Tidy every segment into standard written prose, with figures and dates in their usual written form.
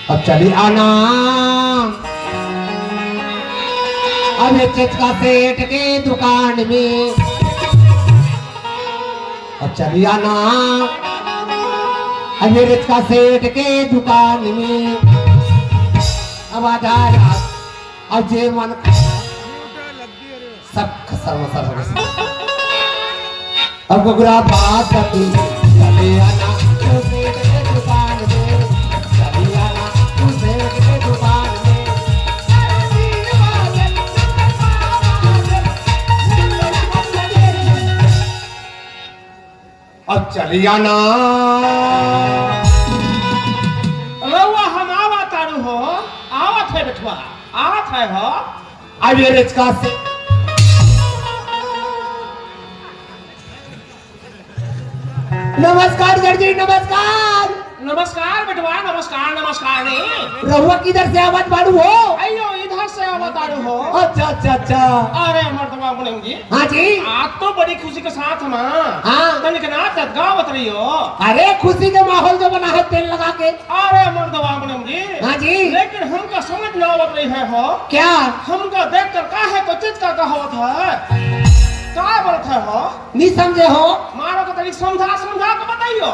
अब चली आना अब चचका सेठ के दुकान में। अब चली आना अब चचका सेठ के दुकान में। अब आधार अब जे मन सब खसर मसर हो गया। अब गुगरा बात करती चली आना सेठ के दुकान में। चली आना सेठ के दुकान में। अब चली आना रउआ हम आवत आरू हो, आवत है बेटवा, आवत है हो। अब ये रिचका से नमस्कार सर जी, नमस्कार। नमस्कार बेटवा, नमस्कार नमस्कार नहीं। रहुआ किधर से आवत बाड़ू हो? अयो इधर से आवत आरू हो। अच्छा अच्छा अच्छा। अरे मर्दवा मुनिम जी। हाँ जी। आज तो बड़ी खुशी के साथ हम हाँ। तनिक नाच गावत रही हो। अरे खुशी का माहौल जो बना है तेल लगा के। अरे मर्दवा मुनिम जी। हाँ जी। लेकिन हमका समझ न आवत रही है हो। क्या? हमका देख कर का है तो चीज का कहावत है। का बोलत है हो? नहीं समझे हो? मारो को तनिक समझा के बताइयो।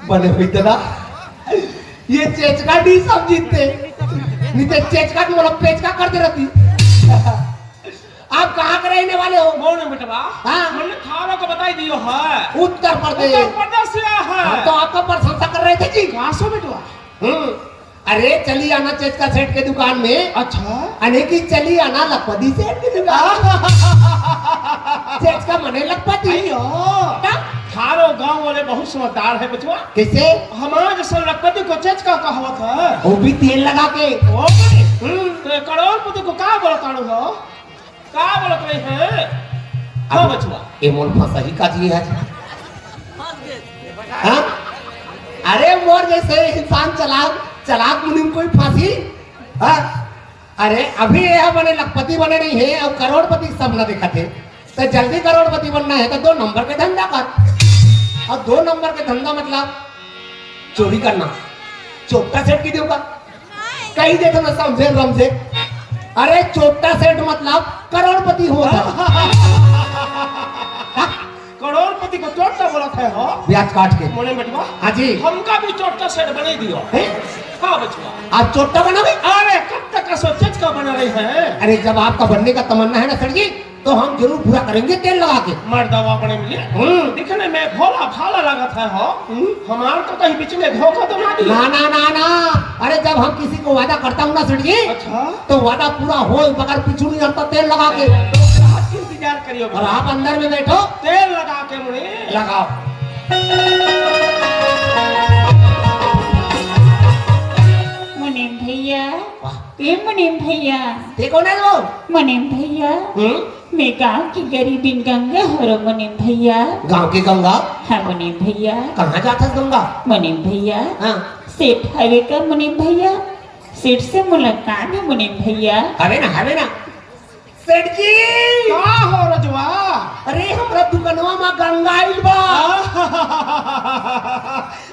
बने हुई तना ये चेचका नहीं समझते, नहीं तो चेचका की मतलब पेचका करते रहती। आप कहाँ के रहने वाले हो? कौन है बेटवा? हाँ। मैंने थाना को बताई दियो है। उत्तर प्रदेश। उत्तर प्रदेश से है। तो आपका प्रशंसा कर रहे थे जी। कहाँ से बेटवा? अरे चली आना चेचका सेठ के दुकान में। अच्छा। अनेकी चली आना लखपति सेठ की दुकान। चेचका मने लखपति। अयो। थारो गांव वाले बहुत समझदार है बचवा। कैसे? हमारे जैसे लखपति को चेच का कहावत है। वो भी तेल लगा के। ओ तो करोड़पति को का बोलत आड़ू हो? का बोलत रही है? हाँ बचवा। ये मोल फंसही का जी है। हाँ? अरे मोर जैसे इंसान चलाक मुनिम कोई फांसी। हाँ? अरे अभी यह बने लखपति बने नहीं है और करोड़पति सब न दिखा थे। तो जल्दी करोड़पति बनना है तो 2 नंबर के धंधा कर। और 2 नंबर के धंधा मतलब चोरी करना। चोपटा सेठ की देगा कहीं दे तो न समझे रमझे। अरे चोपटा सेठ मतलब करोड़पति होगा। करोड़पति को चोटता बोलत है हो? ब्याज काट के। मोने बेटवा। हाँ जी। हमका भी चोटता सेठ बने दियो। हाँ बचवा। आप चोटता बनोगे? अरे कब तक का सोचेच का बना रही है? अरे जब आपका बनने का तमन्ना है ना सर जी तो हम जरूर पूरा करेंगे तेल लगा के। मर्दवा बने मिले। दिखने में भोला भाला लगत है हो। हमार तो कहीं बीच में धोखा तो ना दिया। ना ना ना ना। अरे जब हम किसी को वादा करता हूँ ना सर जी। अच्छा। तो वादा पूरा हो मगर पिछू नहीं हटता तेल लगा के। तो इंतजार करियो। और आप अंदर में बैठो तेल लगा के मुझे लगाओ। मुनीम भैया, ये मुनीम भैया, ये कौन है वो? मुनीम भैया, मैं गांव की गरीबिन गंगा हो रो मुनीम भैया। गांव की गंगा? हाँ मुनीम भैया। कहाँ जाता है गंगा? मुनीम भैया। हाँ। सेठ हवे का मुनीम भैया, सेठ से मुलाकात है मुनीम भैया। हवे ना सेठ जी। क्या हो रजवा? अरे हमरा दुकानवा में गंगा आइल बा।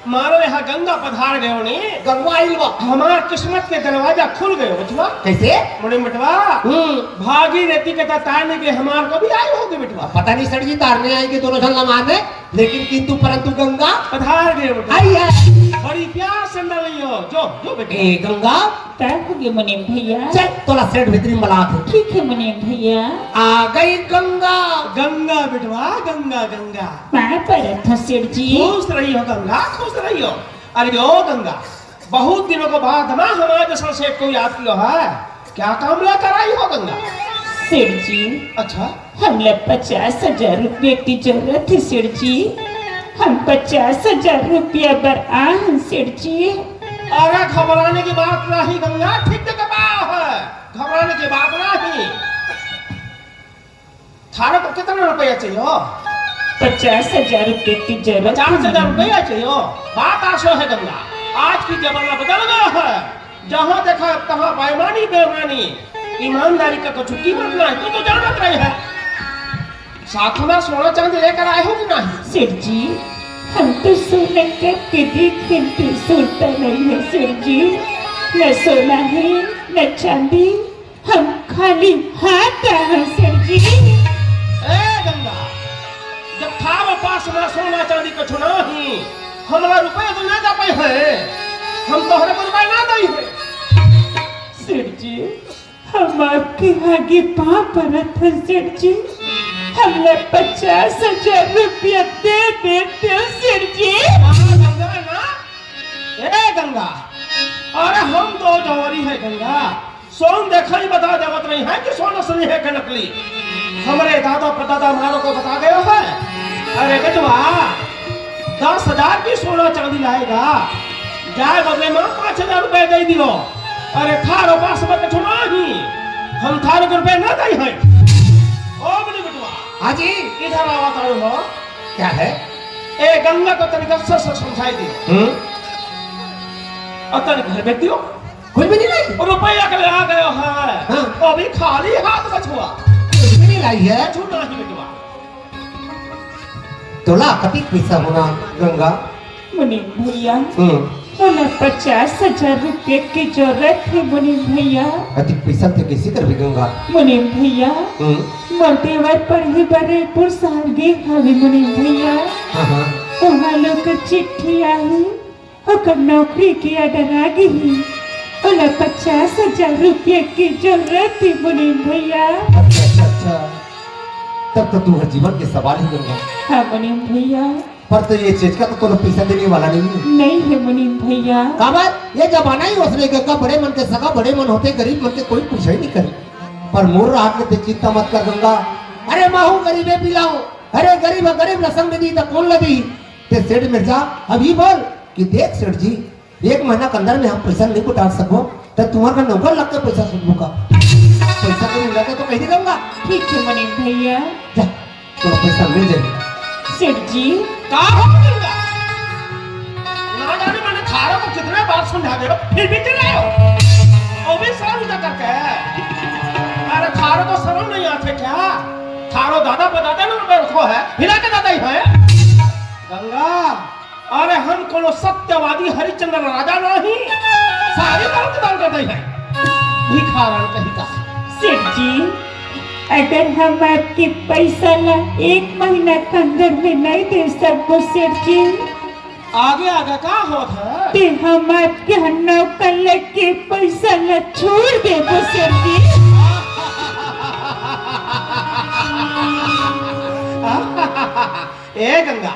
मारो यहाँ गंगा पधार गए ने। गंगा आइल बा। हमार किस्मत के दरवाजा खुल गए बचवा। कैसे? मुनीम बेटवा। भागी रहती के तारने के हमार को भी आई होगी बेटवा। पता नहीं सर जी तारने आएंगे दोनों झल्ला मारने, लेकिन किंतु परंतु गंगा पधार गए बेटा। आई है। बड़ी प्यार से अंदर रहियो। जो बेटा। ए गंगा तब होगी मुनीम भैया। चल तोला सेठ भीतरी में बला थे। ठीक है मुनीम भैया। आ गई गंगा। गंगा बेटवा, गंगा गंगा। वहाँ पर था सेठ जी। खुश रहियो गंगा, खुश रहियो। अरे ओ गंगा, बहुत दिनों के बाद ना हमारे जैसा सेठ को याद किया है। क्या काम लेकर आई हो गंगा? सेठ जी। अच्छा। हम लोग 50,000 रुपये की जरूरत थी सेठ जी। हम 50,000 रुपया बर आए सेठ जी। अरे घबराने की बात नहीं गंगा, ठीक जगह है। घबराने की बात नहीं। थाने को कितना रुपया चाहिए? 50,000 रुपये की जरूरत। 50,000 रुपया चाहिए? बात आशो है गंगा। आज की जमाना बदल गया है। जहाँ देखा तहाँ बेईमानी बेईमानी। ईमानदारी का कुछ कीमत नहीं। तू तो जानत रही है। साथ में सोना चांदी लेकर आए हो कि नहीं? सेठ जी हम तो सोना करके देखे तो सोता नहीं है सेठ जी। न सोना है न चांदी, हम खाली हाथ हैं सेठ जी। ए गंगा, जब थारो पास ना सोना चांदी कुछ नहीं, हमरा रुपये तो ना जा पाए हैं, हम तोहरे को रुपये ना दई है। सेठ जी, हम आपके आगे पाँव पड़त हैं सेठ जी। हमने 50,000 रुपया दे देते हो सेठ जी। गंगा ना, ए गंगा, अरे हम तो जवारी है गंगा, सोन देखा ही बता देवत नहीं है कि सोना सही है कि नकली। हमारे दादा परदादा मारो को बता गया है। अरे बेटवा 10,000 की सोना चांदी लाएगा, जाए बदले में 5,000 रुपए दे दियो। अरे थारो पास में कुछ नहीं, हम थारो को रुपए ना दे हैं। ओ बड़ी बेटवा, हाँ जी, इधर आवा तारो हो। क्या है? ए गंगा को तरीका से समझाई दियो। अतन घर में दियो, कुछ भी नहीं लाई, रुपया के ले आ गयो है। हाँ। अभी खाली हाथ बचुआ, कुछ भी नहीं लाई है। छू नहीं बेटवा। तोला कति पैसा होना गंगा? मुनीम भैया, बोला 50,000 रुपये की जरूरत है मुनीम भैया। कति पैसा थे कैसे कर भी गंगा? मुनीम भैया, मोटेवर पर ही बरेपुर सालगे हवे मुनीम भैया। हाँ, वहाँ लोग का चिट्ठी आई, होकर नौकरी की ऑर्डर आ गई। बोला 50,000 रुपये की जरूरत थी मुनीम भैया। अच्छा, तब तो तुम्हारे जीवन के सवाल ही गंगा। हाँ मुनीम भैया। पर तो ये चीज का तो तुम्हें पैसा देने वाला नहीं है। नहीं है मुनीम भैया। काबर ये जमाना ही उसने का बड़े मन के सगा बड़े मन होते, गरीब मन के कोई पूछा ही नहीं करे। पर मोर रात में चिंता मत कर गंगा। अरे माहू गरीबे पिलाओ, अरे गरीब गरीब रसम में दी तो कौन लदी? ते सेठ मिर्जा अभी बोल कि देख सेठ जी, 1 महीना के अंदर में हम पैसा नहीं उतार सको, तो तुम्हारा नौकर लग के पैसा सुन का पैसा तो मिल जाता तो कहीं नहीं गंगा। ठीक है मुनीम भैया। जा, थोड़ा पैसा मिल जाएगा। सेठ जी, का हो गंगा? ना जाने मैंने थारो को कितने बार समझा दे रहा, फिर भी चिल्ला रहे हो। वो भी साल उठा करके। अरे थारो को शर्म नहीं आते क्या? थारो दादा पदादा ने रुपए रखो है, हिला के दादा ही है। गंगा, अरे हम कोनो सत्यवादी हरिश्चंद्र राजा नहीं, सारी बात दान करते हैं। भिखारन कहीं का। सेठ जी, अगर हम आपके पैसा ला 1 महीना के अंदर में नहीं दे सको सेठ जी, आगे आगे का होत है? ते हम आपके नौकर लग के पैसा ला छोड़ दे सेठ जी। ए गंगा,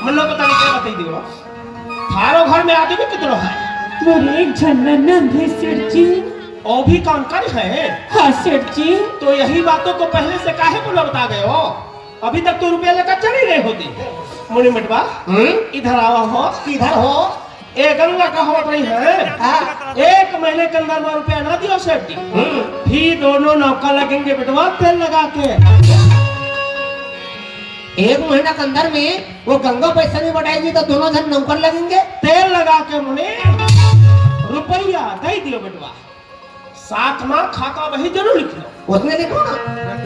मनो पता नहीं क्या बताई दियो। थारो घर में आदमी कितनो है? मोरे एक ननद है सेठ जी। ओ भी काम कर है? हाँ सेठ जी। तो यही बातों को पहले से काहे को बता गए हो? अभी तक तो रुपया लेकर चली नहीं होती। मुनि मिटवा, इधर आओ हो। किधर हो? ए गंगा का होत नहीं है। 1 महीने के अंदर में रुपया ना दियो सेठ जी, फिर दोनों नौका लगेंगे बेटवा तेल लगा के। 1 महीना के अंदर में वो गंगा पैसा नहीं बढ़ाएगी तो दोनों जन नौकर लगेंगे। तेल लगा के मुनि रुपया दे दियो बेटवा, साथ में खाता वही जरूर लिख लो। उसने लिखो ना,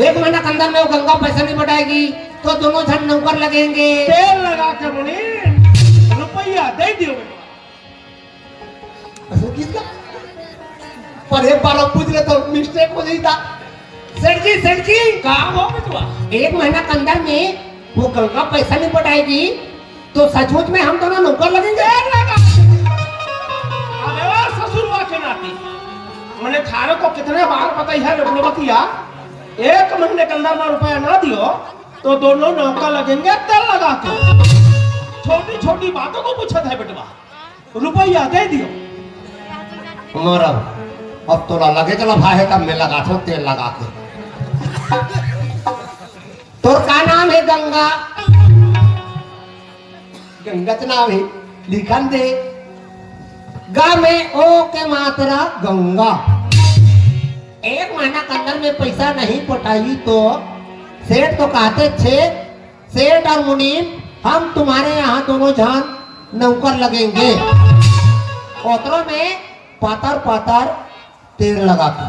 1 महीना के अंदर में वो गंगा पैसा नहीं बढ़ाएगी तो दोनों जन नौकर लगेंगे। तेल लगा के मुनि रुपया दे दियो बेटवा। किसका? पर एक बार पूछ ले तो मिस्टेक हो जाता। सेठ जी का हो बेटवा? 1 महीना के अंदर में वो गंगा पैसा नहीं बढ़ाएगी तो सचमुच में हम दोनों नौकर लगेंगे। अबे वो ससुरवा के नाती, मैंने थारे को कितने बार बताई है बतिया, 1 महीने के अंदर में रुपया ना दियो तो दोनों नौका लगेंगे तेल लगा के। छोटी छोटी बातों को पूछा था बेटवा, रुपया दे दियो। हमारा अब तो लगे चला भाई तब मैं लगा थो तेल लगा के। तो का नाम है गंगा? गंगा का नाम है, लिखन दे गा में ओ के मात्रा गंगा। 1 महीना के अंदर में पैसा नहीं पटाई तो सेठ तो कहते थे, सेठ और मुनीम हम तुम्हारे यहाँ दोनों जान नौकर लगेंगे। ओतरों में पातर पातर तेल लगा के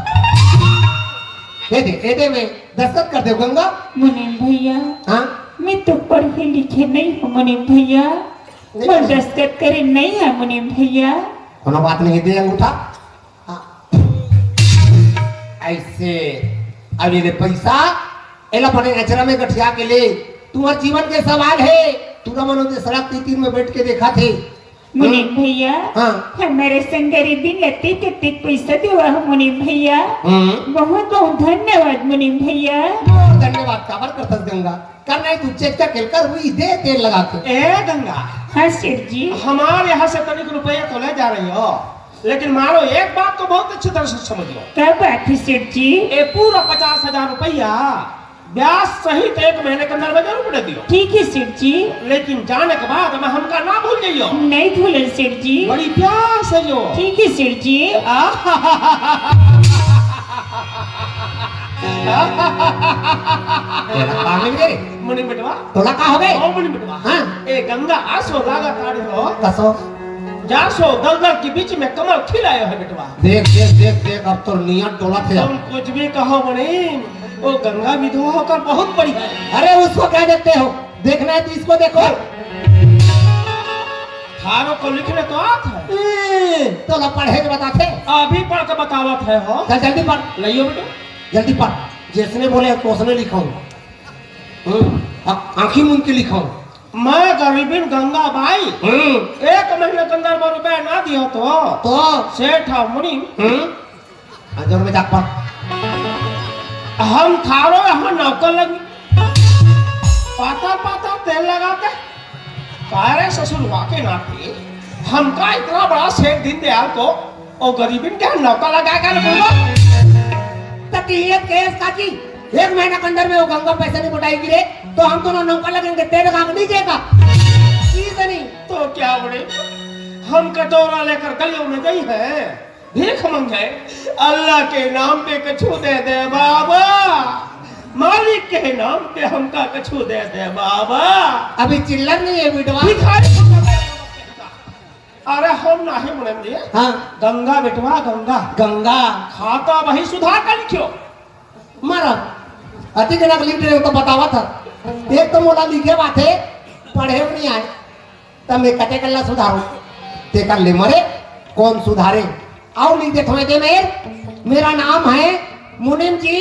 दे में दस्तखत कर दे गंगा। मुनीम भैया, हाँ, मैं तो पढ़े लिखे नहीं हूँ मुनीम भैया। वो दस्तखत करे नहीं है मुनीम भैया। कोनो बात नहीं, दे अंगूठा। हाँ। ऐसे अब ये पैसा एला बने अचरा में गठिया के ले, तुम्हार जीवन के सवाल है। तू ना मनो सड़क तीन में बैठ के देखा थे मुनीम भैया। हाँ। हमारे संग गरीबी लती कत्ती पैसा देवा है मुनीम भैया। बहुत बहुत धन्यवाद मुनीम भैया। धन्यवाद काबर करतस गंगा, करना है तू चेक कर हुई दे तेल लगा के। ए गंगा, हाँ सेठ जी। हमारे यहाँ से तनिक रुपया तो ले जा रही हो, लेकिन मानो एक बात तो बहुत अच्छी तरह से समझ लो। क्या बात है सेठ जी? ये पूरा 50,000 रुपया ब्याज सहित 1 महीने के अंदर में जरूर दे दियो। ठीक है सेठ जी। लेकिन जाने के बाद मैं हमका ना भूल जाइयो। नहीं भूलन सेठ जी। बड़ी प्यास है जो। ठीक है सेठ जी। मुनि बेटवा तोला का हो गए? ओ मुनि बेटवा, हाँ। ए गंगा आसो लागा ताड़ी हो कसो जासो दलदल के बीच में कमल खिलायो है बेटवा। देख देख देख देख अब तो नियत डोला थे। तुम कुछ भी कहो मुनि, वो गंगा विधवा होकर बहुत बड़ी है। अरे उसको क्या देखते हो, देखना है तो इसको देखो। थारो को लिखने तो आता है, तो ना पढ़े के बताते। अभी पढ़ के बतावत है हो। चल जल्दी पढ़, लियो बेटो जल्दी पढ़। जिसने बोले तो उसने लिखा आंखी मुंह के लिखा। मैं गरीबिन गंगा बाई 1 महीने के अंदर में रुपया ना दियो तो सेठ मुनि अंजोर में जाक पढ़। हम थारो यहाँ नौकर लगी, पाता पाता तेल लगाते कारे ससुर वाके नाते हमका इतना बड़ा सेठ दीनदयाल को और गरीबिन के नौकर लगा कर बोलो तकलीफ केस काची 1 महीना के अंदर में वो गंगा पैसे नहीं बुटाएगी रे, तो हम दोनों नौकर लगेंगे, तेरे काम नहीं देगा नहीं। तो क्या बड़े हम कटोरा लेकर गलियों में गई है, भीख मंगे अल्लाह के नाम पे कछु दे दे बाबा, मालिक के नाम पे हमका कछु दे दे बाबा। अभी चिल्लर नहीं है विधवा। अरे हम नहीं मुने हाँ। गंगा बेटवा गंगा गंगा खाता वही सुधार कर लिखियो। मारा अति के नक लिख तो बतावा था। एक तो मोला लिखे बात है, पढ़े नहीं आए तब मैं कटे कल्ला सुधारो ते कर ले मरे कौन सुधारे। आओ लिख दे थोड़े दे मेरा नाम है मुनीम जी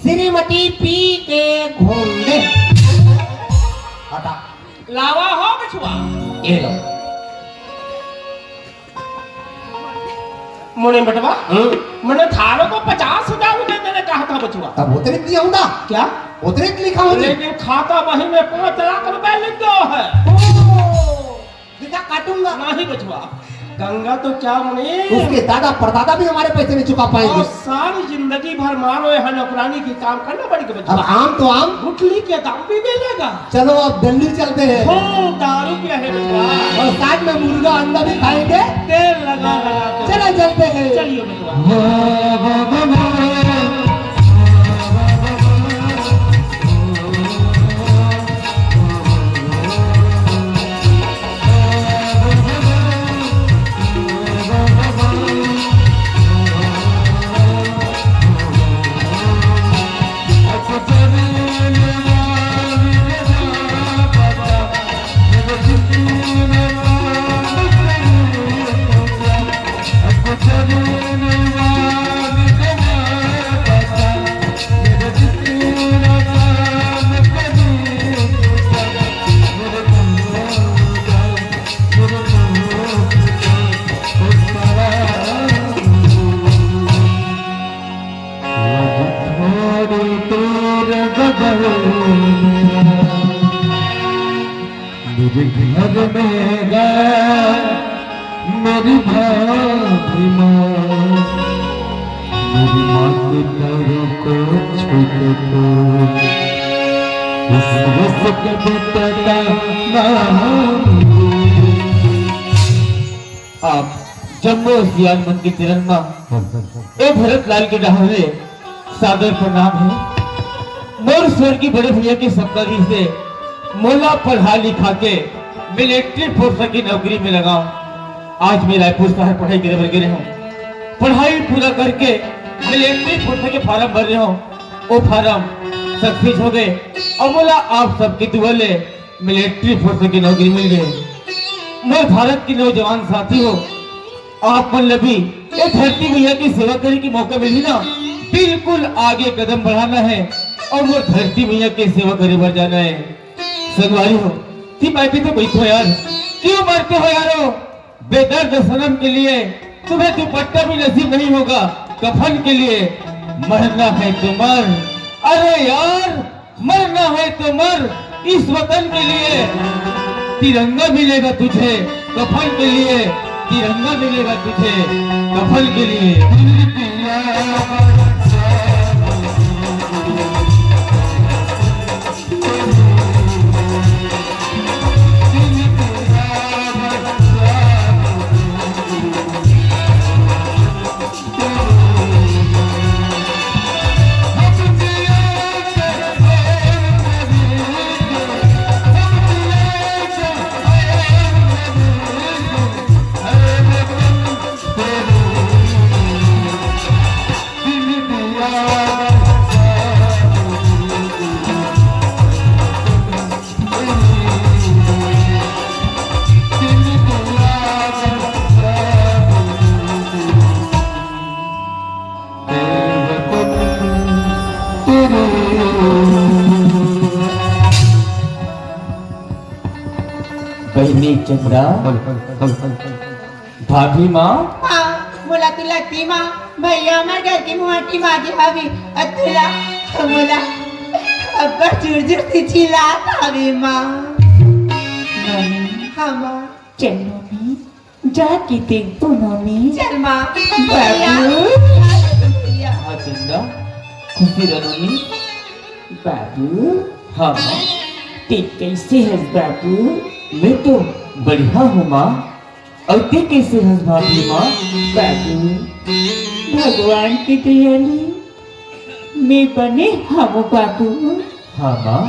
श्रीमती पी के घोंडे। हटा लावा हो बिछुआ ये लो। मुनीम बेटवा मैंने थारो को 50,000 रुपए देने कहा था बचुआ। तब उतरे लिया हूँ क्या उतरे लिखा हूँ, लेकिन खाता वही में 5 लाख रुपए लिख दो है। दिखा काटूंगा नहीं बचुआ। गंगा तो क्या मुनी उसके दादा परदादा भी हमारे पैसे नहीं चुका पाएंगे। सारी जिंदगी भर मारो यहाँ नौकरानी की काम करना पड़ेगा बचुआ। अब आम तो आम गुठली के दाम भी मिलेगा। चलो अब दिल्ली चलते हैं। दारू क्या है बचुआ, और साथ में मुर्गा अंडा भी खाएंगे, तेल लगा लगा के। चलो चलते हैं। चलिए बचुआ। मेरे घर में गया मेरी भाभी माँ, मेरी माँ के पैरों को छूते तो इस रस के बेटे का नाम। आप जम्मू सियान मन की तिरंगा ए भरत लाल के डहावे सादर प्रणाम है। मोर स्वर की बड़े भैया की सरकारी से मोला पढ़ा लिखा के मिलिट्री फोर्स की नौकरी में लगाऊं। आज मैं रायपुर शहर पढ़ाई करे बर गए हूँ, पढ़ाई पूरा करके मिलिट्री फोर्स के फार्म भर रहे हूँ। वो फार्म सक्सेस हो गए और बोला आप सबकी दुआ ले मिलिट्री फोर्स की नौकरी मिल गई। मैं भारत के नौजवान साथी हो, आप मन लभी ये धरती मैया की सेवा करने की मौका मिली ना, बिल्कुल आगे कदम बढ़ाना है और वो धरती मैया की सेवा करे बढ़ जाना है। संगवारी हो थी पाइपी तो बैठो यार, क्यों मरते हो यारो? बेदर्द सनम के लिए तुम्हें दुपट्टा भी नसीब नहीं होगा, कफन के लिए मरना है तो मर। अरे यार मरना है तो मर, इस वतन के लिए। तिरंगा मिलेगा तुझे कफन के लिए, तिरंगा मिलेगा तुझे कफन के लिए। बहनी चंद्रा, भाभी माँ, हाँ बोला तुला ती माँ भैया हमारे घर की मोटी माझी हवी तुला बोला अब्बा चुरचुर सी चिल्लात हवी माँ। हाँ माँ चल मम्मी जाके देख दो मम्मी। चल माँ बाबू हाँ चंद्रा, खुशी रनोनी। बाबू हाँ माँ, ते कैसे है बाबू? मैं तो बढ़िया हूँ माँ, और ते कैसे हंस भाभी माँ? बाबू भगवान की दयाली मैं बने हम बाबू। हाँ माँ,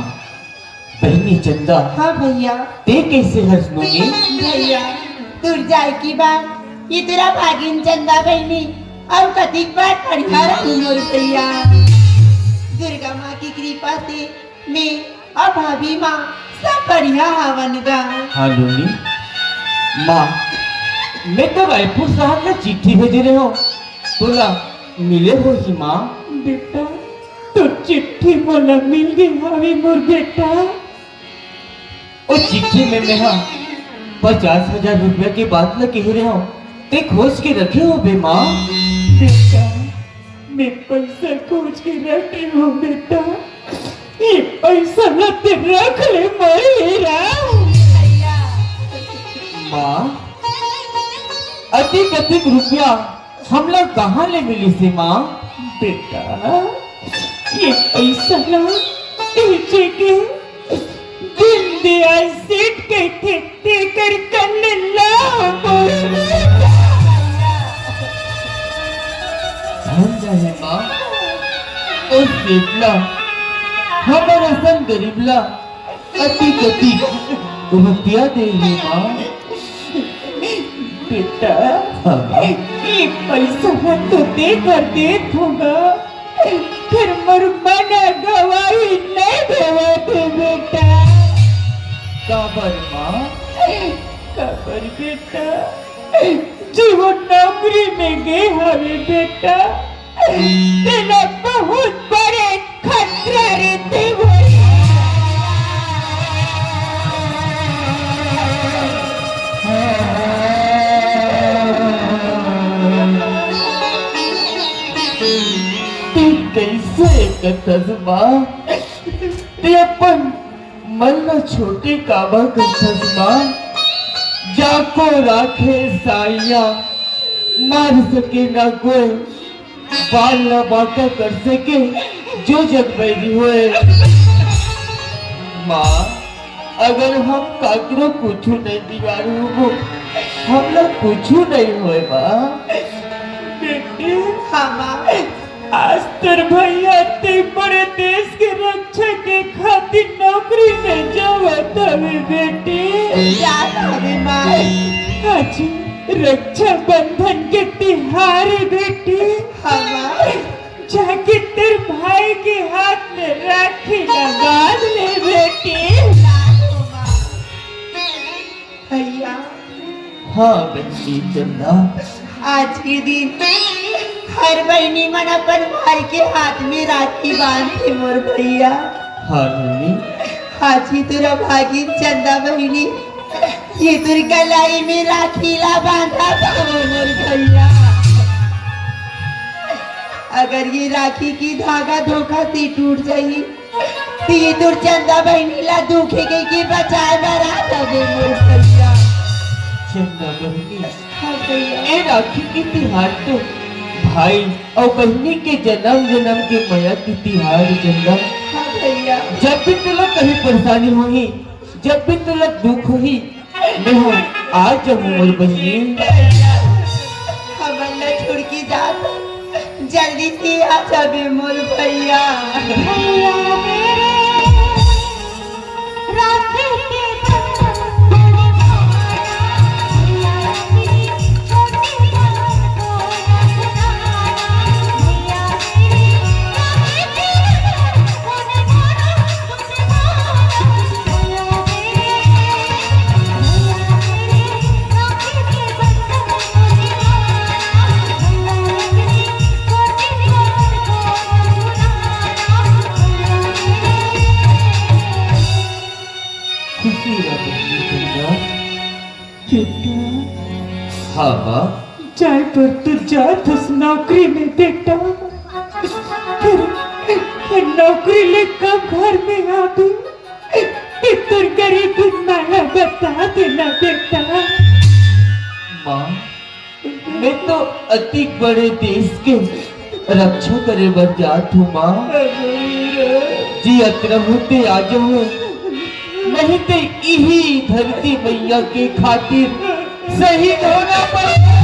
बहनी चंदा हाँ भैया ते कैसे हंस नोनी? भैया दूर जाए की बात ये तेरा भागिन चंदा बहनी और कतिक बार परिवार मोर भैया। दुर्गा माँ की कृपा से मैं और भाभी माँ सब बढ़िया हवन गा। हाँ नोनी माँ, मैं तो रायपुर साहब ने चिट्ठी भेजे रहे हो, बोला मिले हो ही माँ। बेटा तो चिट्ठी बोला मिल गई हवी मोर बेटा। उस चिट्ठी में मैं 50,000 रुपया की बात न कह रहे हो, ते खोज के रखे हो बे माँ। बेटा मैं पैसा खोज के रखी हूँ बेटा, ये पैसा न ते रख ले मेरा। माँ अधिक अधिक रुपया हम लोग कहाँ ले मिली से माँ? बेटा ये पैसा ना तुझे के दीनदयाल सेठ के ठेके कर करने ला है माँ, ओ सेठला हमारा सन गरीबला अधिक अधिक रुपया दे रही माँ। बेटा हाँ ये पैसा ना तो देत होगा, फिर मरमाना गवाही नहीं देते बेटा। काबर माँ, कबर बेटा जो नौकरी में गए हमें बेटा तेरा बहुत बड़े खतरा रहते कैसे करतस माँ? ते अपन मन न छोटे काबा करतस माँ, जाको राखे साइया मार सके ना कोई, बाल न बांका कर सके जो जग बैरी हुए। माँ अगर हम काकरो कुछ नहीं बिगाड़ू हो, हम लोग कुछ नहीं हुए माँ। बेटे। हाँ माँ आज तेरे भैया ते बड़े देश के रक्षा के खातिर नौकरी में जावत हवे बेटे। याद हवे माँ आज रक्षा बंधन के तिहार बेटे। हाँ माँ जाके तेरे भाई के हाथ में राखी लगा ले बेटे। भैया हाँ बहनी चंदा, आज के दिन हर बहनी मन अपन भाई के हाथ में राखी बांधे मोर भैया। हाँ बहनी, आज ही तुरा भागिन चंदा बहनी ये तुर कलाई में राखी ला बांधा था मोर भैया। अगर ये राखी की धागा धोखा से टूट जाई तो ये तुर चंदा बहनी ला दुखे गई की बचाए बरा तबे मोर भैया। चंदा बहनी, हाँ भैया। ये राखी की तिहार तो भाई और बहनी के जन्म जन्म के माया की तिहार चंदा। हाँ भैया। जब भी तुला कहीं परेशानी हुई, जब भी तुला दुख हुई, मैं हूँ आज जब मोर बहनी। हम अल्लाह छोड़ के जाता जल्दी से आ जाबे मोर भैया। खुशी रहा बहनी चंदा। हाँ माँ, चाय पर तू जात उस नौकरी में बेटा, फिर नौकरी लेकर घर में आ गई, तुर गरीबी माया बता देना बेटा। माँ मैं तो अति बड़े देश के रक्षा करे बर जात हूँ माँ। जी अतरम होते आज हो, नहीं तो यही धरती मैया के खातिर शहीद होना पड़ेगा।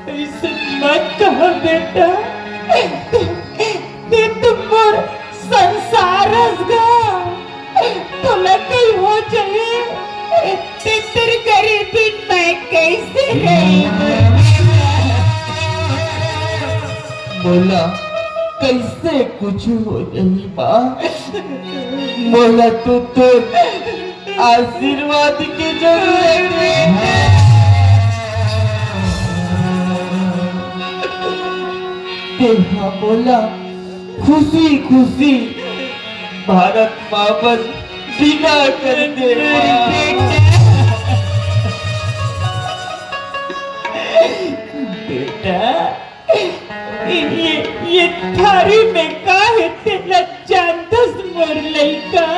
ऐसे मत कहो बेटा, ये तुम संसार तुम्हें कहीं हो जाए तेरी गरीबी मैं कैसे रही। बोला कैसे कुछ हो रही माँ, बोला तो आशीर्वाद की जरूरत है। देखा बोला खुशी खुशी भारत माँ पर विदा कर दे बेटा। ये थारी में काहे तेरा जानदस मोर लइका।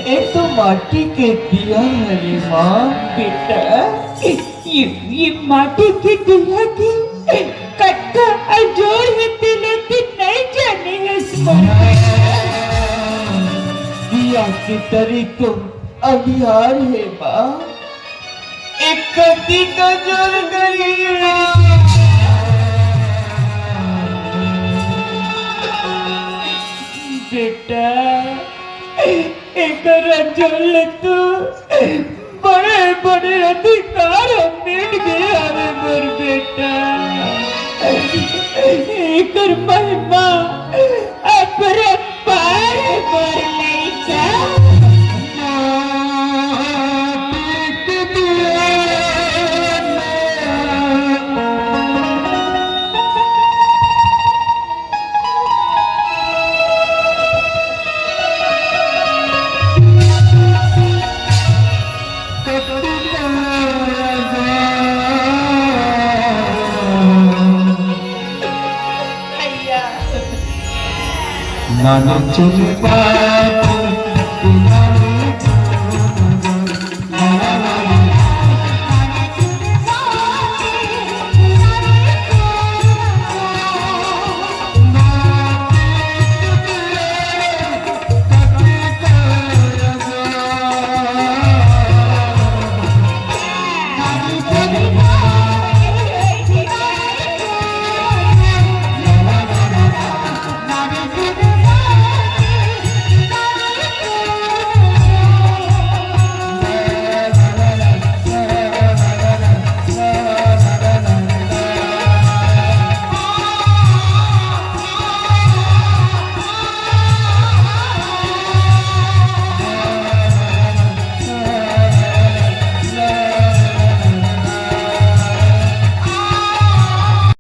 ये तो माटी के दिया है रे माँ। बेटा ये माटी की दिया की कट्टा अजोड़ है तिलती नहीं जाने है इस दिया की तरी तुम अभियार है माँ, एक कटी का जोर करिए। बेटा एक रंजोल तू बड़े बड़े अधिकार मिट गया रे मोर बेटा। एक महिमा अपरंपार मोर लइका। नान चुपा